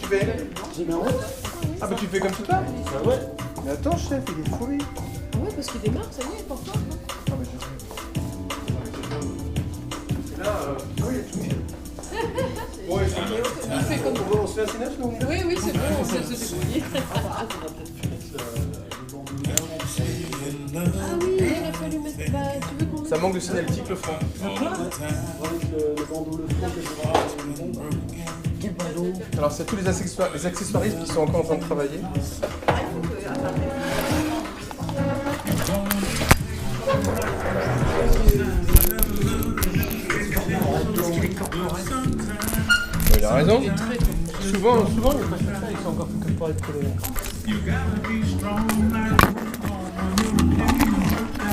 fais? J'ai mis en route. Ah bah tu fais comme tout ça? Bah ouais. Mais attends chef, il est fou lui. Ouais, parce qu'il démarre, ça y est, pour toi. Ah bah je... Là, oui, il y a tout. Ouais, Il fait comme on se fait assez neuf, nous on y va? Oui, oui, c'est bon, on sait se débrouiller. Ah oui, il aurait fallu mettre. Bah, tu veux qu'on. Ça manque de signalétique le front. Avec le bandeau, le front, quel bandeau. Alors c'est tous les accessoiristes qui sont encore en train de travailler. Il a raison. Souvent, les prestataires, ils sont encore plus corporate que les...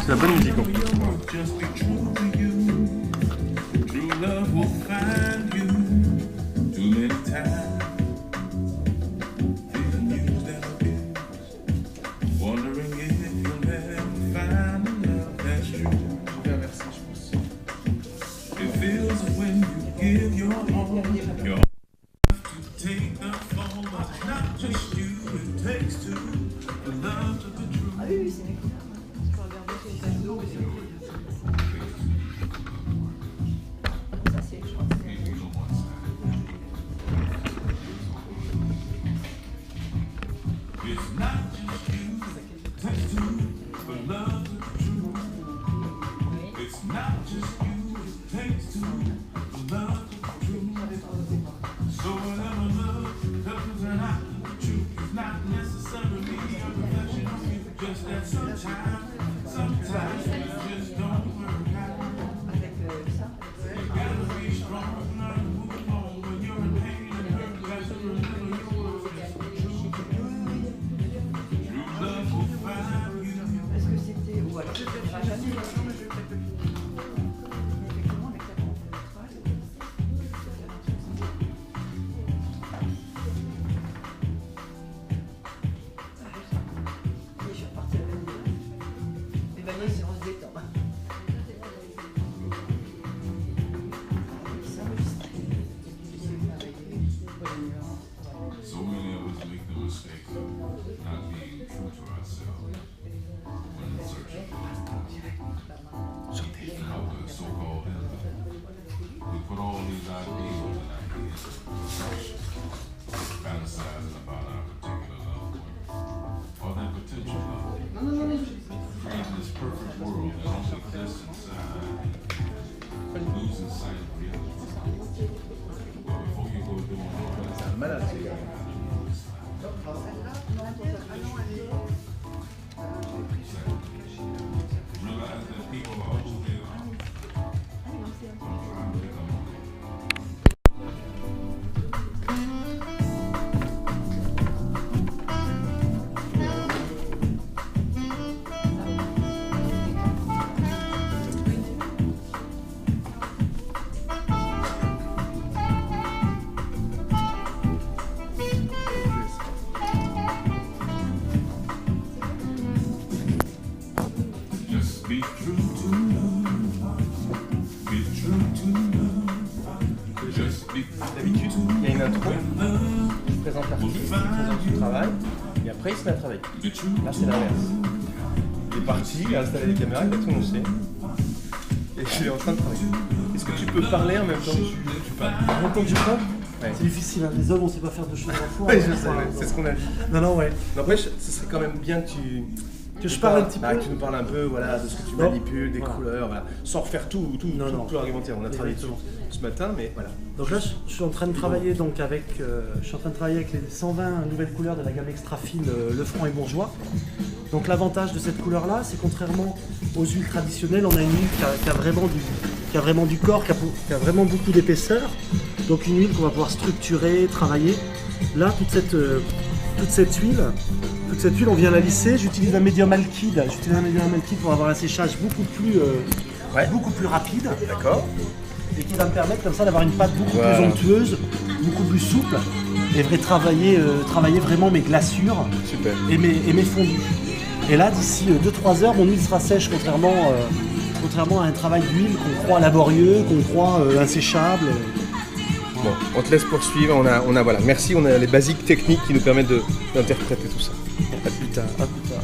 C'est la bonne musique, en plus. C'est un malade, c'est... D'habitude, il y a une intro, il présente l'artiste, il présente son travail, et après il se met à travailler. Là c'est l'inverse. Il est parti, il a installé les caméras, il a tout annoncé, et il est en train de travailler. Est-ce que tu peux parler en même temps que tu parles? En même temps que je parle, Ouais. c'est difficile, hein. Les hommes on sait pas faire deux choses à la fois. Oui, je sais, ouais, c'est ce qu'on a dit. Non, non, ouais. N'empêche, ce serait quand même bien que je parle un petit peu. Que tu nous parles un peu voilà, de ce que tu Non. manipules, des Voilà. couleurs, voilà. Sans refaire tout argumentaire. On a travaillé dessus Exactement. ce matin, mais voilà. Donc là, je suis en train de travailler donc avec les 120 nouvelles couleurs de la gamme extra fine Le Franc et Bourgeois. Donc l'avantage de cette couleur-là, c'est contrairement aux huiles traditionnelles, on a une huile qui a vraiment du corps, qui a vraiment beaucoup d'épaisseur. Donc une huile qu'on va pouvoir structurer, travailler. Là, toute cette huile, on vient la lisser. J'utilise un médium alkyd. Pour avoir un séchage beaucoup plus rapide. D'accord. Et qui va me permettre comme ça d'avoir une pâte beaucoup plus onctueuse, beaucoup plus souple, et travailler vraiment mes glaçures. Super. Et mes fondus. Et là, d'ici 2-3 heures, mon huile sera sèche, contrairement à un travail d'huile qu'on croit laborieux, qu'on croit inséchable. Voilà. doucement. On te laisse poursuivre. On a voilà. Merci. On a les basiques techniques qui nous permettent d'interpréter tout ça. À plus tard. À plus tard.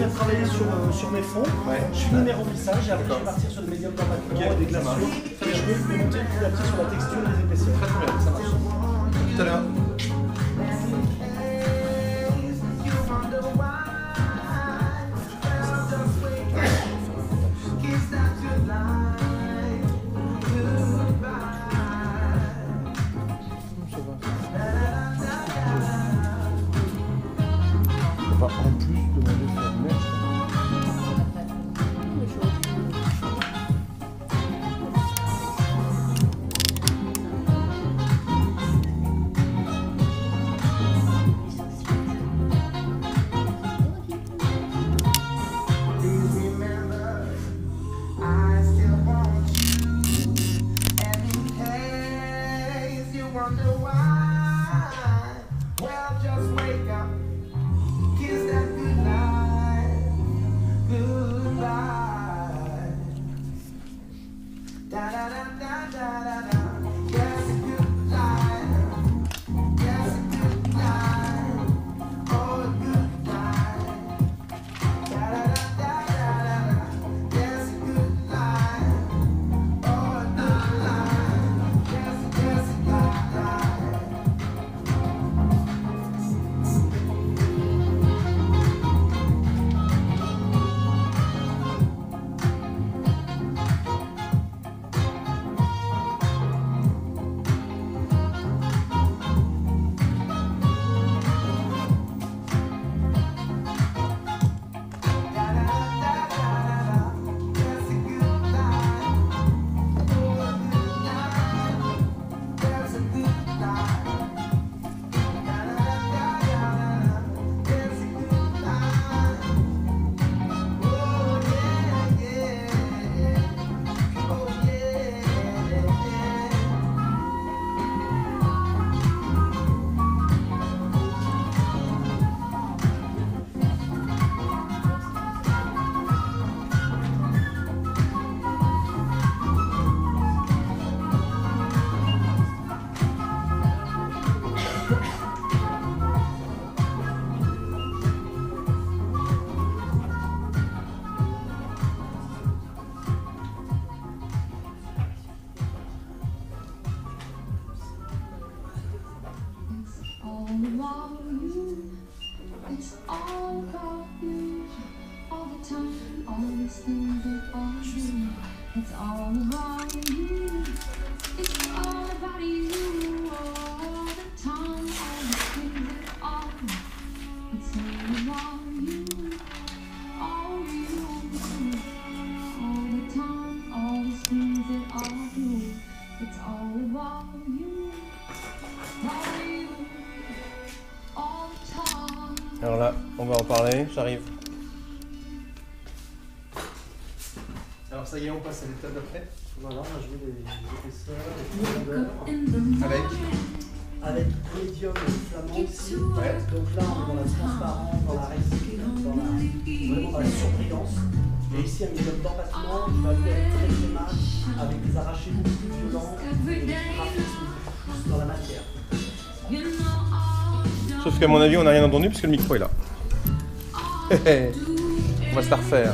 de travailler sur mes fonds. Ouais. Je finis mes remplissages et après je vais partir sur le médium d'empattement, des glaçures. Et je vais monter petit à petit sur la texture et les épaisseurs. Très bien, ça marche. Tout à l'heure. Enfin, en plus de demander de faire du mèche. It's all about you. It's all about you. All the time, all the things that are. It's all about you. All you. All the time, all the things that are you. It's all about you. All you. All the time. Alors là, on va en parler, j'arrive. Alors ça y est, on passe à l'étape d'après. Voilà, on a joué les épaisseurs, les Avec avec médium flamand ici. Ouais. Donc là, on est dans la transparence, dans la réussite, vraiment dans la surbrillance. Et ici, un médium d'empattement qui va lui être très très mat, avec des arrachés beaucoup plus violents et des graphismes plus dans la matière. Sauf qu'à mon avis, on n'a rien entendu puisque le micro est là. On va se la refaire.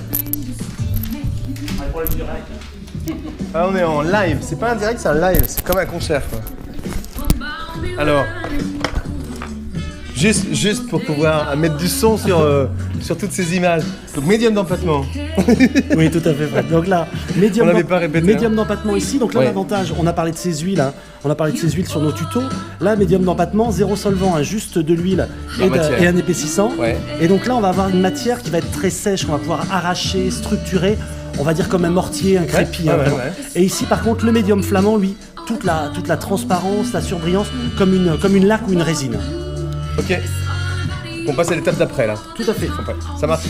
Un problème direct. Ah, on est en live, c'est pas un direct, c'est un live, c'est comme un concert quoi. Alors, juste pour pouvoir mettre du son sur toutes ces images. Donc médium d'empattement. Oui, tout à fait vrai. Donc là, médium, On l'avait pas répété, médium d'empattement ici. Donc là, Ouais. l'avantage, on a parlé de ces huiles, hein. On a parlé de ces huiles sur nos tutos. Là, médium d'empattement, zéro solvant, hein, juste de l'huile matière. et un épaississant. Ouais. Et donc là, on va avoir une matière qui va être très sèche, qu'on va pouvoir arracher, structurer. On va dire comme un mortier, un crépi. Ouais, hein, ouais, vraiment. ouais. Et ici, par contre, le médium flamand, lui, toute la transparence, la surbrillance, comme une laque ou une résine. Ok. On passe à l'étape d'après là. Tout à fait. Ouais, ça marche.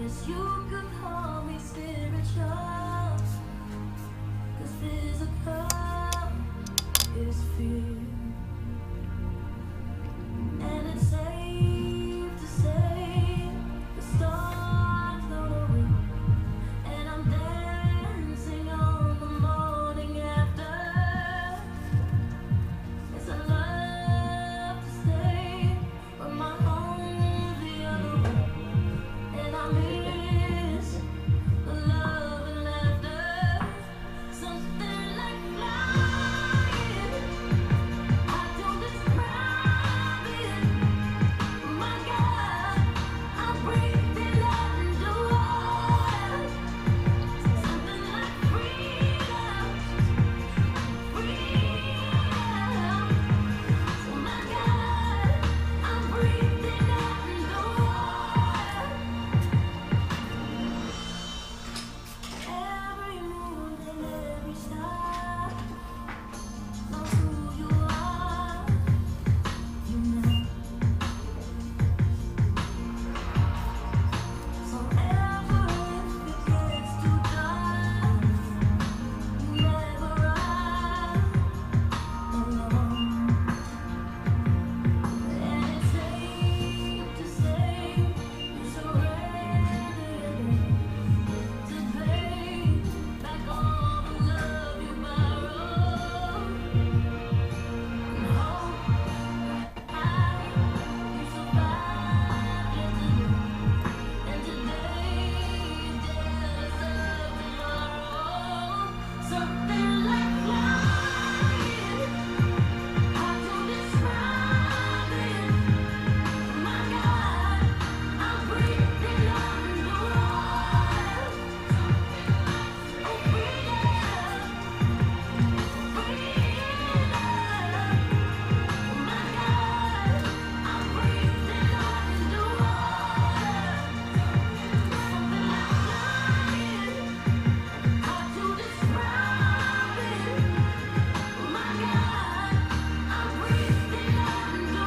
Guess you could call me spiritual, 'cause physical is fear. And it's safe to say the stars gone away, and I'm dancing on the morning after. Yes, I love to stay, but my home's the other way, and I miss the love and laughter. Something like flying, I don't describe it. My God, I'm breathing underwater. Something like freedom, freedom. Oh my God, I'm breathing underwater. Every moon and every star knows who you are. You know. So ever if it gets too dark, you never ride alone. And it's safe to say you surrender to pay back all the love you borrowed. And hope you survived yesterday, and today you're jealous of tomorrow. Something like flying, I don't describe it. My God, I'm breathing underwater. Oh, freedom, freedom. My God, I'm breathing underwater. Something like flying, hard to describe it. My God, I'm breathing underwater.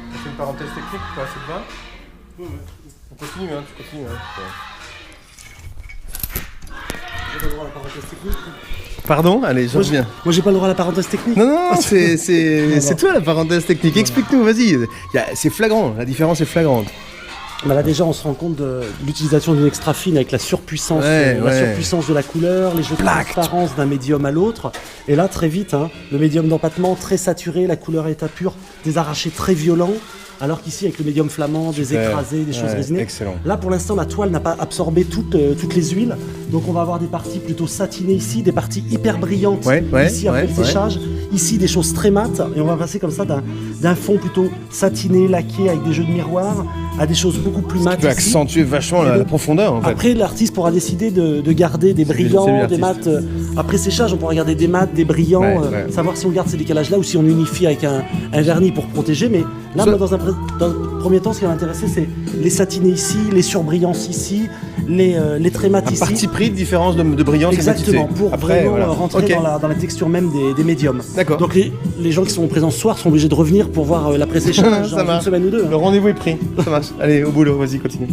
On fait une parenthèse technique, quoi, ça te va? On continue, hein, tu continues. Hein. J'ai pas le droit à la parenthèse technique. Pardon? Allez, je reviens. Moi j'ai pas le droit à la parenthèse technique. Non, non, c'est toi la parenthèse technique. Explique-nous, vas-y. C'est flagrant, la différence est flagrante. Bah là déjà on se rend compte de l'utilisation d'une extra fine avec la surpuissance, surpuissance de la couleur, les jeux de transparence d'un médium à l'autre. Et là très vite, hein, le médium d'empattement très saturé, la couleur à état pur, des arrachés très violents. Alors qu'ici avec le médium flamand, des écrasés, des choses résinées. Excellent. Là pour l'instant la toile n'a pas absorbé toutes les huiles. Donc on va avoir des parties plutôt satinées ici, des parties hyper brillantes ici après le séchage. Ici des choses très mates. Et on va passer comme ça d'un fond plutôt satiné, laqué avec des jeux de miroirs à des choses beaucoup plus mates. Tu peux accentuer vachement la profondeur en fait. Après l'artiste pourra décider de garder des brillants, des mats. Après séchage on pourra garder des mats, des brillants, savoir si on garde ces décalages là ou si on unifie avec un vernis pour protéger. Mais là moi, dans un premier temps ce qui va m'intéresser c'est les satinés ici, les surbrillances ici, les très mats ici. Parti pris de différence de brillance. Exactement, pour vraiment rentrer dans la texture même des médiums. D'accord. Donc les gens qui sont présents ce soir sont obligés de revenir pour voir l'après-séchage dans une semaine ou deux. Le rendez-vous est pris, ça marche. Allez, au boulot, vas-y, continue.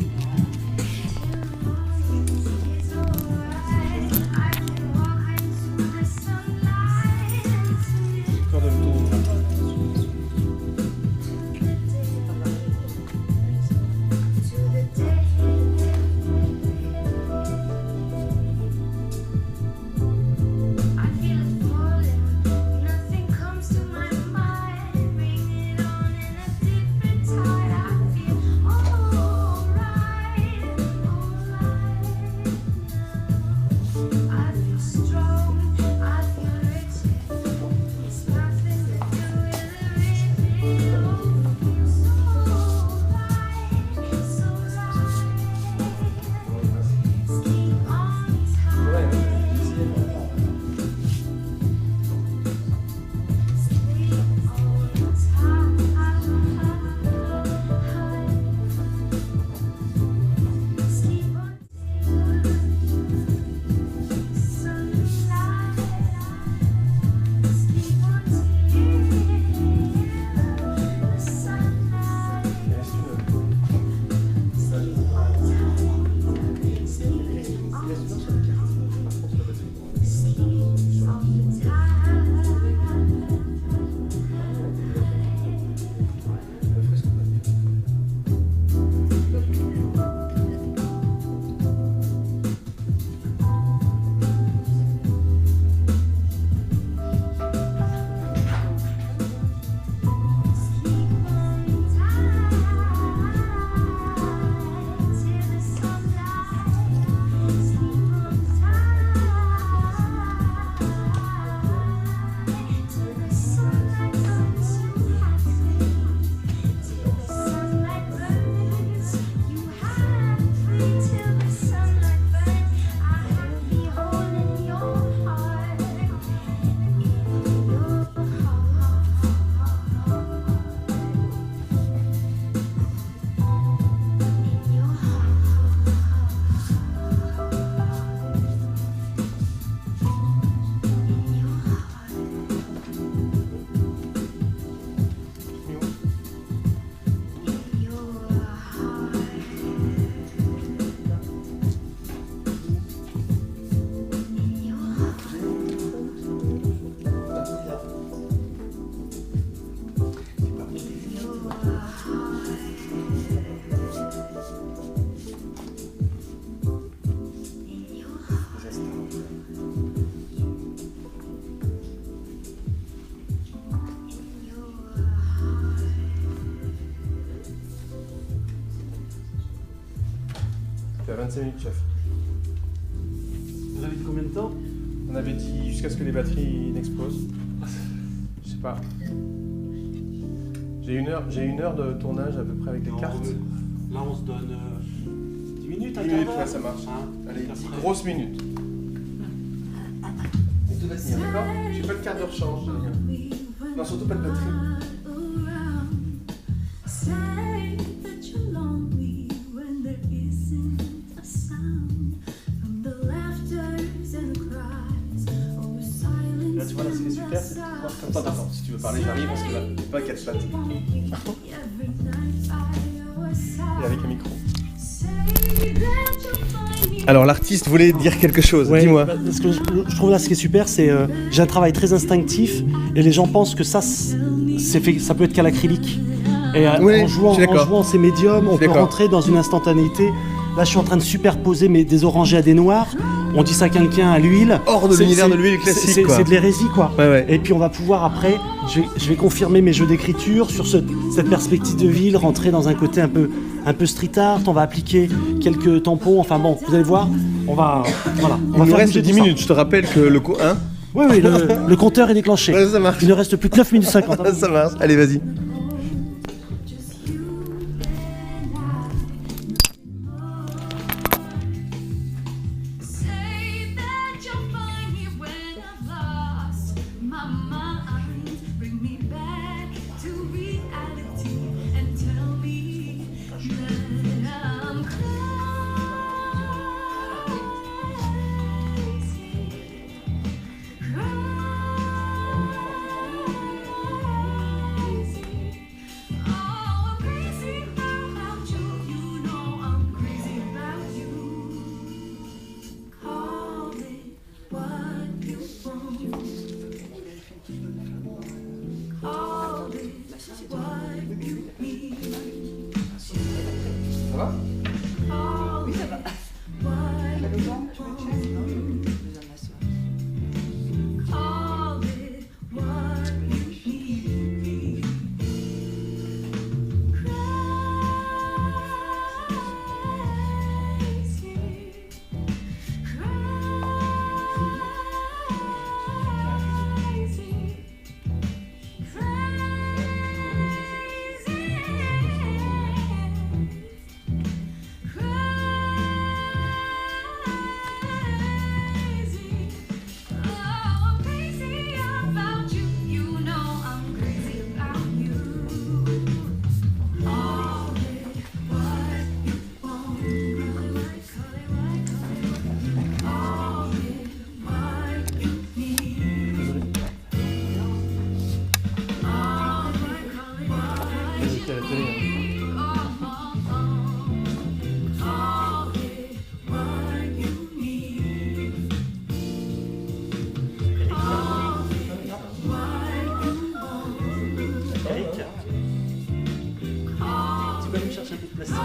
25 minutes, chef. Vous avez dit combien de temps? On avait dit jusqu'à ce que les batteries n'explosent. Je sais pas. J'ai une heure de tournage à peu près avec les Non, cartes. Là, on se donne 10 minutes, un 10 quart minutes, d'heure. ouais, ça marche. Hein, Allez, après. 10 grosses minutes. Et tout va tenir, d'accord? J'ai pas de quart d'heure change, ça va bien. Non, surtout pas de batterie. Là, tu vois, là, ce qui est super, c'est de pouvoir comme ça. Attends, si tu veux parler, j'arrive parce que là, il n'y a pas quatre pattes. Et avec un micro. Alors, l'artiste voulait dire quelque chose, Ouais, dis-moi. bah, parce que je trouve là ce qui est super, c'est j'ai un travail très instinctif et les gens pensent que ça peut être qu'à l'acrylique. Et Oui, en je suis d'accord. jouant ces médiums, on peut d'accord. rentrer dans une instantanéité. Là, je suis en train de superposer des orangés à des noirs. On dit ça quelqu'un à l'huile. Hors de C'est- l'univers c'est- de l'huile classique, c'est- quoi. C'est de l'hérésie, quoi. Ouais, ouais. Et puis on va pouvoir après, je vais confirmer mes jeux d'écriture sur cette perspective de ville, rentrer dans un côté un peu street art. On va appliquer quelques tampons. Enfin bon, vous allez voir, on va voilà. On Il va nous faire reste bouger 10 tout ça. minutes, je te rappelle que le coup 1. Oui, le compteur est déclenché. Ouais, ça marche. Il ne reste plus que 9 minutes 50. Ça marche, allez, vas-y. Say that you'll find me when I've lost my mind. Bring me back to reality and tell me that I'm crazy. Oh, I'm crazy about you. You know I'm crazy about you. Call it what you want. Call it what you need. Ça va? Call it what you want. Call it what you need. Crazy. Crazy. Crazy. Oh, I'm crazy about you. You know I'm crazy about you. Call it what you want. Call it what you need. Vas-y, à la télé. Eric, tu peux aller me chercher un peu de plastique?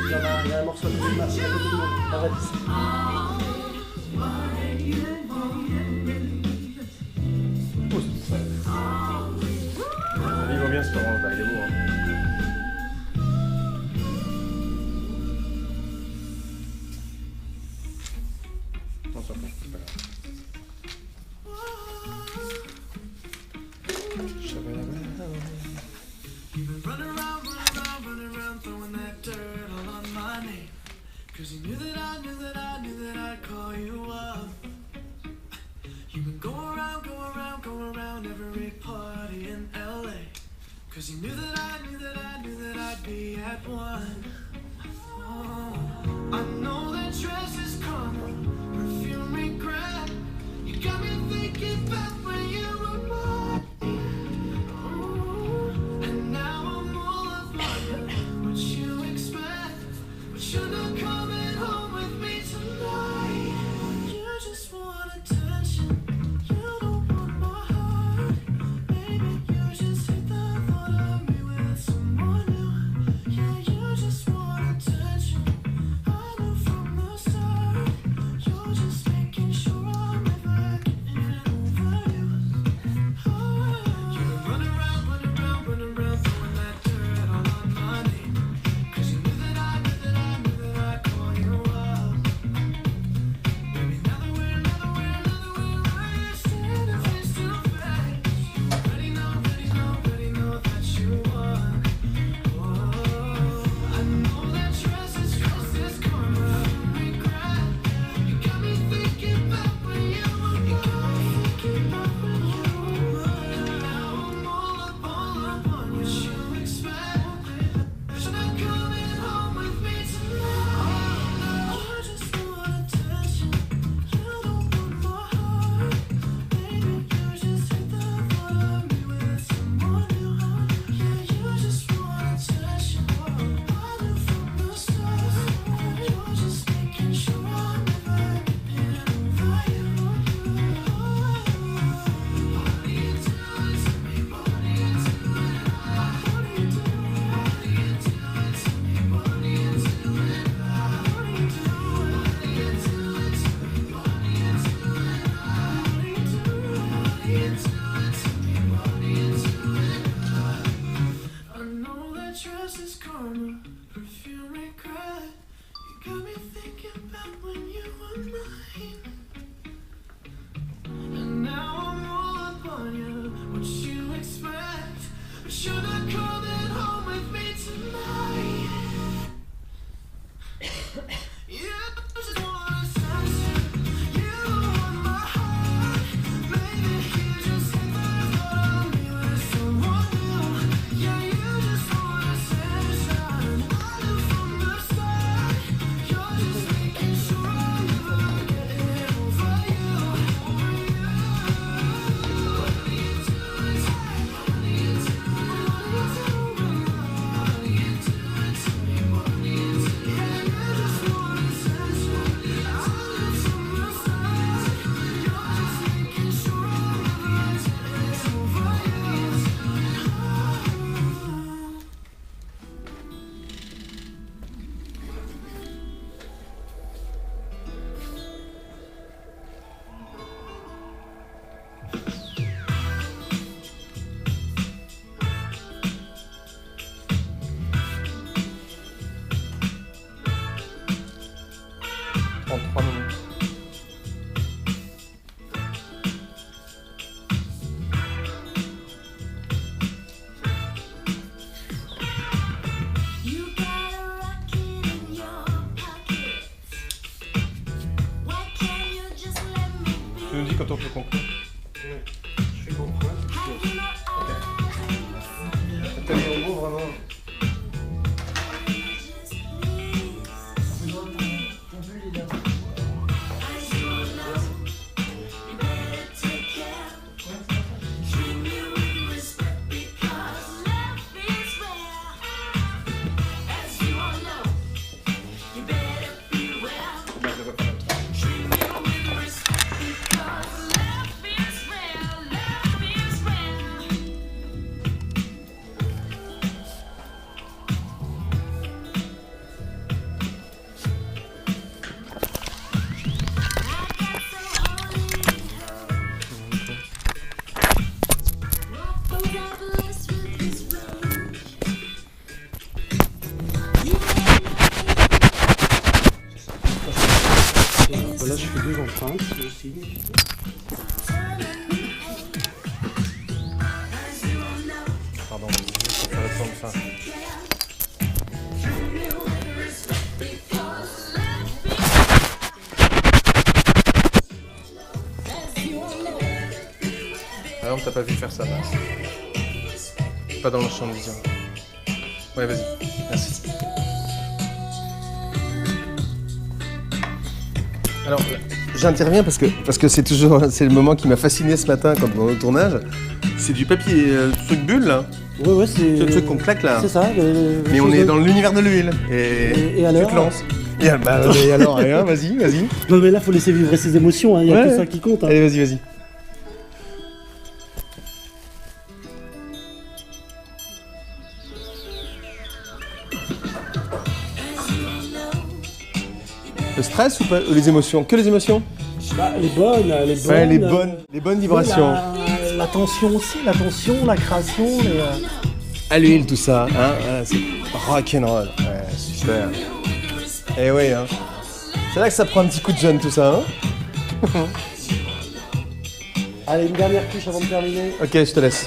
Il y a un morceau de film à côté de moi. La valise. Il va bien ce restaurant, bah, il est beau. Hein. Non, ça va, c'est pas grave. You've been running around, throwing that dirt all on my name. Cause you knew that I'd call you up. You've been going around every party in LA. Cause you knew that I'd be at one. Oh, I know that dress is coming, perfume regret. You got me thinking back when you were mine. And now I'm all of mine. What you expect? But you're not coming home with me tonight. You just want attention. You don't want my heart. Baby, you just hate the thought of me with someone new. Yeah, you just want attention. I knew from the start. You're just making sure I'm never getting over Je fais mon point. T'as mis en gros vraiment. Là, je fais 2 empreintes aussi. Pardon, ça ressemble ça. Par exemple, t'as pas vu faire ça là. Pas dans le champ de vision. Ouais, vas-y. Merci. Alors, j'interviens parce que c'est le moment qui m'a fasciné ce matin quand dans le tournage. C'est du papier, truc bulle là. Ouais, c'est. Le truc qu'on claque là. C'est ça. Mais on est dans l'univers de l'huile. Et alors tu te lances. Et alors, rien, vas-y. Non, mais là, faut laisser vivre ses émotions. Il y a que ça qui compte. Hein. Allez, vas-y. Le stress ou pas? Les émotions? Que les émotions? Bah, les bonnes. Ouais, les bonnes vibrations. La tension aussi, la création. À l'huile, tout ça, hein? Voilà, c'est rock'n'roll. Ouais, super. Eh oui, hein. C'est là que ça prend un petit coup de jeune, tout ça, hein? Allez, une dernière couche avant de terminer. Ok, je te laisse.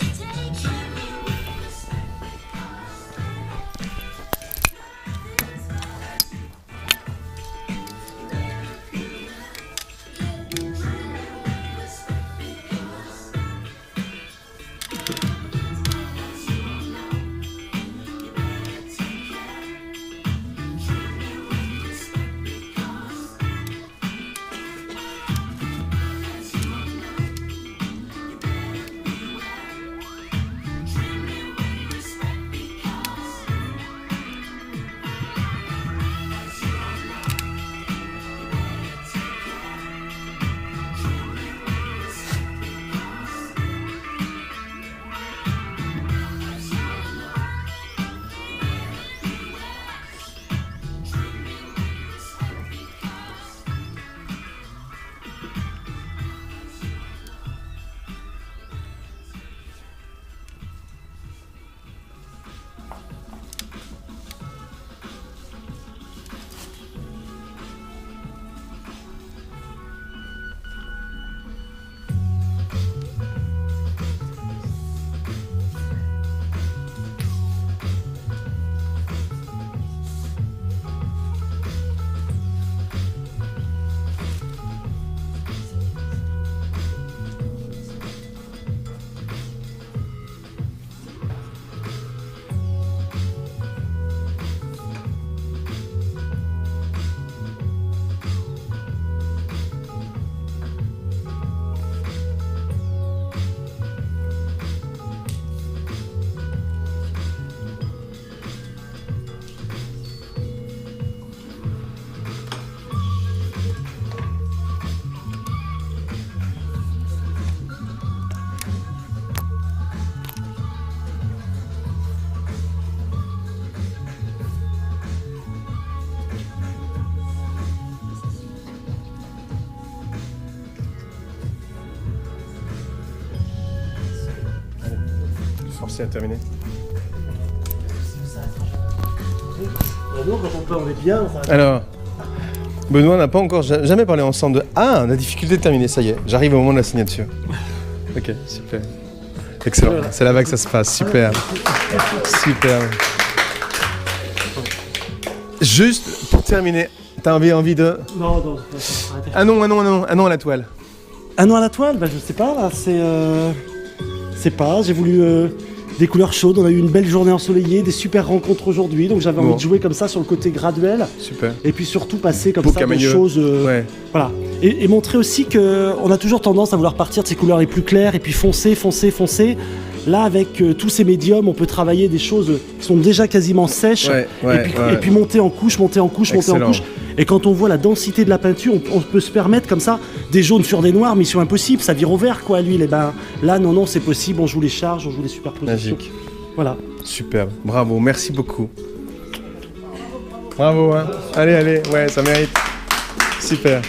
Forcé à terminer. Nous, quand on peut, on est bien. Enfin... Alors, Benoît n'a pas encore jamais parlé ensemble de... Ah, la difficulté de terminer, ça y est, j'arrive au moment de la signature. Ok, super. Excellent, voilà. C'est là-bas que ça se passe, super. Super. Juste pour terminer, t'as envie de... Non, Ah non, à la toile. Un nom à la toile, bah, je sais pas, là, c'est pas, j'ai voulu des couleurs chaudes, on a eu une belle journée ensoleillée, des super rencontres aujourd'hui, donc j'avais envie de jouer comme ça sur le côté graduel. Super. Et puis surtout passer comme Beau ça des camailleux. choses... Ouais. Voilà. Et montrer aussi qu'on a toujours tendance à vouloir partir de ces couleurs les plus claires et puis foncer. Là, avec tous ces médiums, on peut travailler des choses qui sont déjà quasiment sèches et puis monter en couche. Excellent. Et quand on voit la densité de la peinture, on peut se permettre comme ça des jaunes sur des noirs, mission impossible, ça vire au vert quoi à l'huile. Et ben là, non, c'est possible, on joue les charges, on joue les superpositions. Magique. Voilà. Superbe. Bravo, merci beaucoup. Bravo, hein. Allez, ouais, ça mérite. Super.